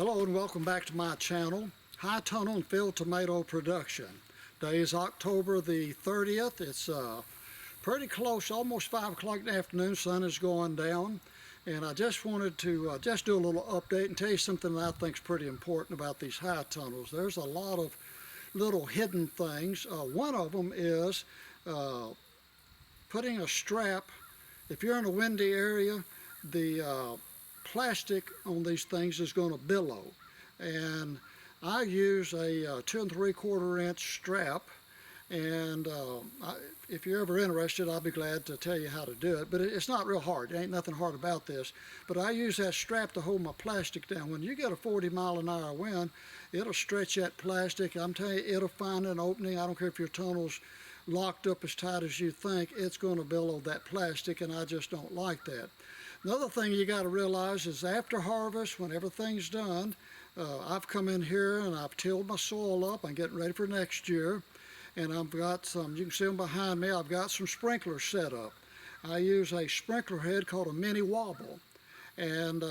Hello and welcome back to my channel, Hightunnel and Field Tomato Production. Today is October the 30th. It's pretty close, almost 5 o'clock in the afternoon. Sun is going down. And I just wanted to just do a little update and tell you something that I think is pretty important about these high tunnels. There's a lot of little hidden things. One of them is putting a strap. If you're in a windy area, the plastic on these things is going to billow, and I use a 2 3/4 inch strap, and if you're ever interested, I'll be glad to tell you how to do it, but it's not real hard. There ain't nothing hard about this, but I use that strap to hold my plastic down. When you get a 40-mile-an-hour wind, it'll stretch that plastic. I'm telling you, it'll find an opening. I don't care if your tunnel's locked up as tight as you think, it's going to billow that plastic, and I just don't like that. Another thing you got to realize is after harvest, when everything's done, I've come in here and I've tilled my soil up. I'm getting ready for next year, and I've got some, you can see them behind me, I've got some sprinklers set up. I use a sprinkler head called a mini wobble, and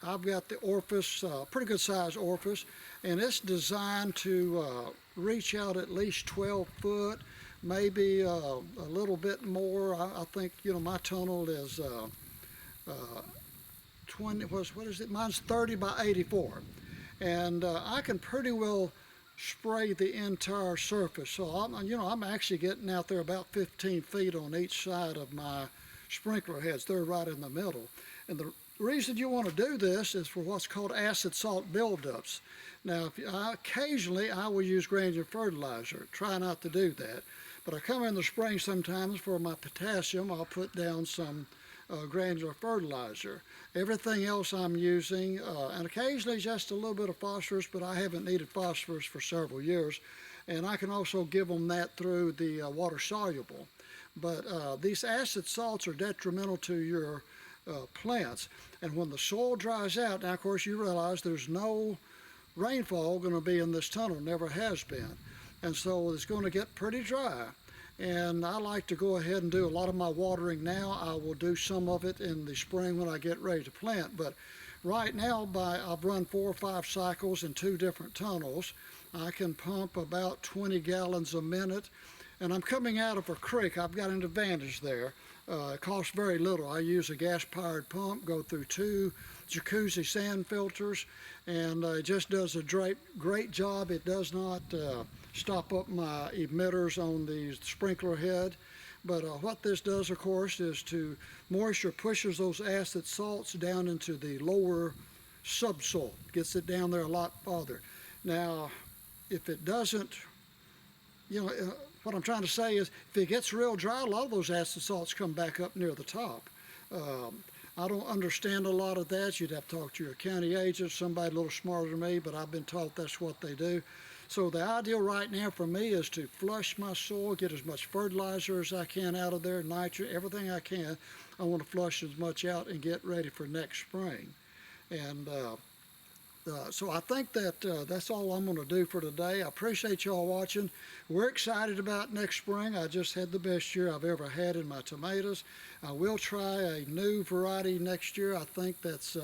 I've got the orifice, pretty good size orifice, and it's designed to reach out at least 12 foot, maybe a little bit more. I think, you know, my tunnel is 20, what is it? Mine's 30 by 84, and I can pretty well spray the entire surface. So I'm actually getting out there about 15 feet on each side of my sprinkler heads. They're right in the middle, and the reason you want to do this is for what's called acid salt buildups. Now, occasionally I will use granular fertilizer. Try not to do that, but I come in the spring sometimes for my potassium. I'll put down some granular fertilizer. Everything else I'm using, and occasionally just a little bit of phosphorus, but I haven't needed phosphorus for several years, and I can also give them that through the water soluble. But these acid salts are detrimental to your plants, and when the soil dries out, now of course you realize there's no rainfall going to be in this tunnel, never has been, and so it's going to get pretty dry. And I like to go ahead and do a lot of my watering now. I will do some of it in the spring when I get ready to plant, but right now I've run 4 or 5 cycles in 2 different tunnels. I can pump about 20 gallons a minute, and I'm coming out of a creek. I've got an advantage there. It costs very little. I use a gas-powered pump, go through 2 jacuzzi sand filters, and it just does a great job. It does not stop up my emitters on the sprinkler head. But what this does, of course, is to moisture pushes those acid salts down into the lower subsoil, gets it down there a lot farther. Now, if it doesn't, you know, what I'm trying to say is, if it gets real dry, a lot of those acid salts come back up near the top. I don't understand a lot of that. You'd have to talk to your county agent, somebody a little smarter than me, but I've been taught that's what they do. So the ideal right now for me is to flush my soil, get as much fertilizer as I can out of there, nitrogen, everything I can. I want to flush as much out and get ready for next spring. And so I think that that's all I'm going to do for today. I appreciate y'all watching. We're excited about next spring. I just had the best year I've ever had in my tomatoes. I will try a new variety next year. I think that's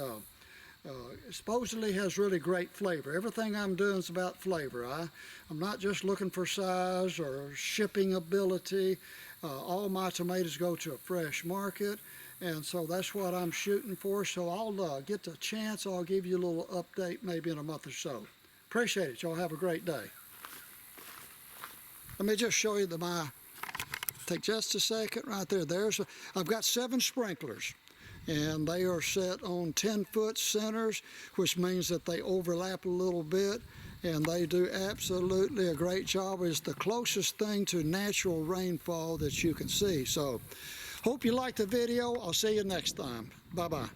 supposedly has really great flavor. Everything I'm doing is about flavor. I'm not just looking for size or shipping ability. All my tomatoes go to a fresh market, and so that's what I'm shooting for. So I'll get the chance, I'll give you a little update maybe in a month or so. Appreciate it. Y'all have a great day. Let me just show you take just a second right there. I've got 7 sprinklers, and they are set on 10-foot centers, which means that they overlap a little bit, and they do absolutely a great job. It's the closest thing to natural rainfall that you can see. So hope you liked the video. I'll see you next time. Bye-bye.